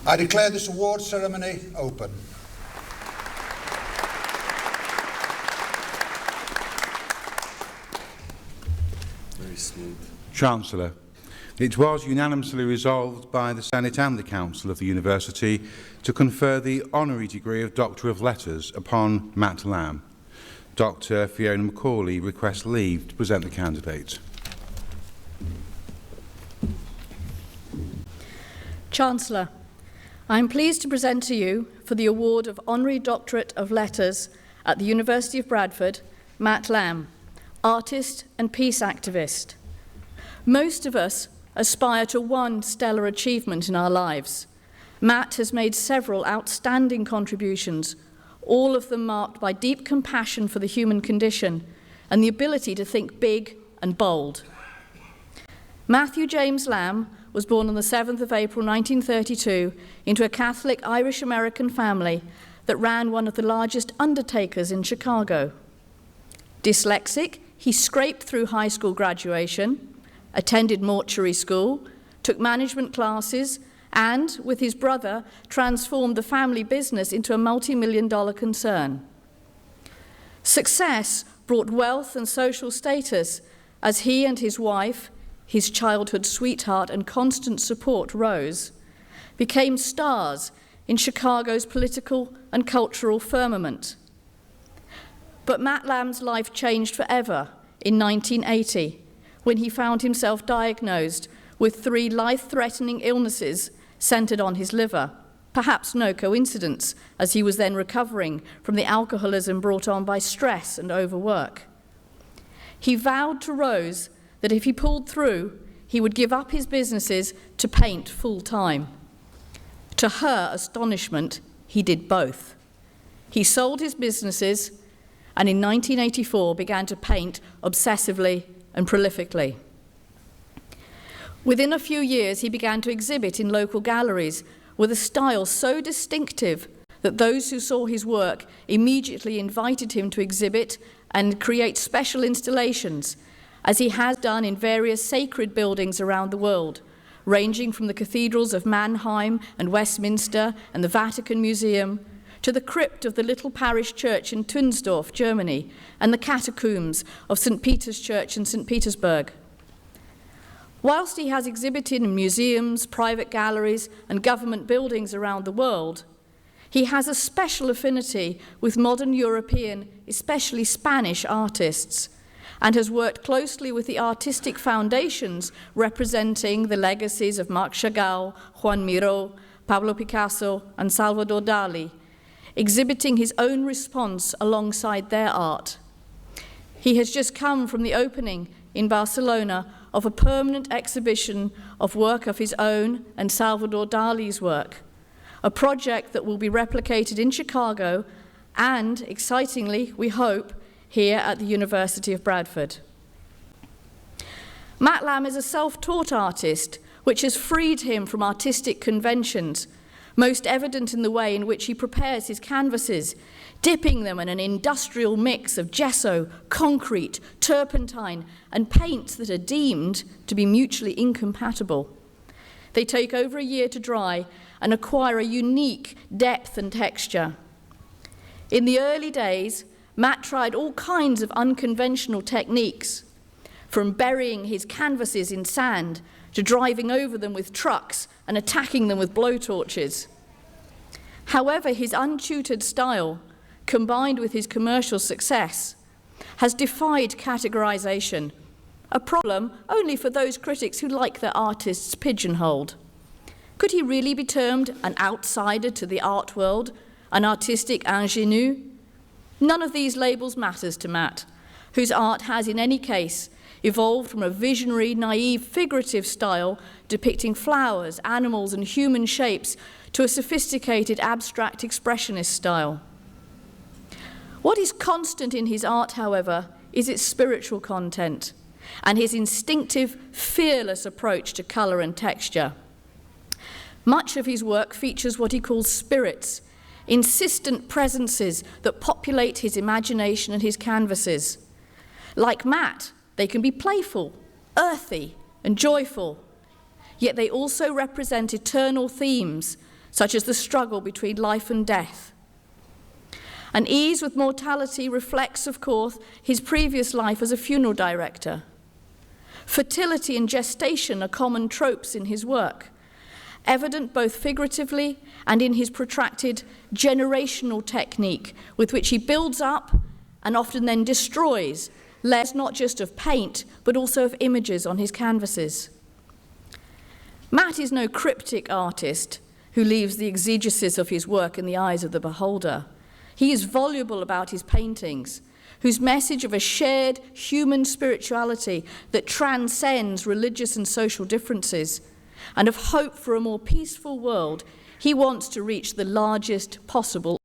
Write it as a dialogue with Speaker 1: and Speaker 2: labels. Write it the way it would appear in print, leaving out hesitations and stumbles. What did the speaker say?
Speaker 1: I declare this award ceremony open.
Speaker 2: Very smooth.
Speaker 3: Chancellor, it was unanimously resolved by the Senate and the Council of the University to confer the honorary degree of Doctor of Letters upon Matt Lamb. Dr. Fiona Macaulay requests leave to present the candidate.
Speaker 4: Chancellor, I am pleased to present to you for the award of Honorary Doctorate of Letters at the University of Bradford, Matt Lamb, artist and peace activist. Most of us aspire to one stellar achievement in our lives. Matt has made several outstanding contributions, all of them marked by deep compassion for the human condition and the ability to think big and bold. Matthew James Lamb was born on the 7th of April 1932 into a Catholic Irish-American family that ran one of the largest undertakers in Chicago. Dyslexic, he scraped through high school graduation, attended mortuary school, took management classes, and, with his brother, transformed the family business into a multi-million-dollar concern. Success brought wealth and social status as he and his wife, his childhood sweetheart and constant support, Rose, became stars in Chicago's political and cultural firmament. But Matt Lamb's life changed forever in 1980 when he found himself diagnosed with 3 life-threatening illnesses centered on his liver. Perhaps no coincidence, as he was then recovering from the alcoholism brought on by stress and overwork. He vowed to Rose that if he pulled through, he would give up his businesses to paint full-time. To her astonishment, he did both. He sold his businesses and in 1984 began to paint obsessively and prolifically. Within a few years, he began to exhibit in local galleries with a style so distinctive that those who saw his work immediately invited him to exhibit and create special installations, as he has done in various sacred buildings around the world, ranging from the cathedrals of Mannheim and Westminster and the Vatican Museum to the crypt of the little parish church in Tunsdorf, Germany, and the catacombs of St. Peter's Church in St. Petersburg. Whilst he has exhibited in museums, private galleries, and government buildings around the world, he has a special affinity with modern European, especially Spanish artists, and has worked closely with the artistic foundations representing the legacies of Marc Chagall, Juan Miró, Pablo Picasso, and Salvador Dali, exhibiting his own response alongside their art. He has just come from the opening in Barcelona of a permanent exhibition of work of his own and Salvador Dali's work, a project that will be replicated in Chicago and, excitingly, we hope, here at the University of Bradford. Matt Lamb is a self-taught artist, which has freed him from artistic conventions, most evident in the way in which he prepares his canvases, dipping them in an industrial mix of gesso, concrete, turpentine, and paints that are deemed to be mutually incompatible. They take over a year to dry and acquire a unique depth and texture. In the early days, Matt tried all kinds of unconventional techniques, from burying his canvases in sand to driving over them with trucks and attacking them with blowtorches. However, his untutored style, combined with his commercial success, has defied categorization, a problem only for those critics who like their artists pigeonholed. Could he really be termed an outsider to the art world, an artistic ingénu? None of these labels matters to Matt, whose art has, in any case, evolved from a visionary, naive, figurative style depicting flowers, animals, and human shapes to a sophisticated, abstract, expressionist style. What is constant in his art, however, is its spiritual content and his instinctive, fearless approach to colour and texture. Much of his work features what he calls spirits, insistent presences that populate his imagination and his canvases. Like Matt, they can be playful, earthy, and joyful, yet they also represent eternal themes, such as the struggle between life and death. And ease with mortality reflects, of course, his previous life as a funeral director. Fertility and gestation are common tropes in his work, evident both figuratively and in his protracted generational technique with which he builds up and often then destroys layers not just of paint but also of images on his canvases. Matt is no cryptic artist who leaves the exegesis of his work in the eyes of the beholder. He is voluble about his paintings, whose message of a shared human spirituality that transcends religious and social differences, and of hope for a more peaceful world, he wants to reach the largest possible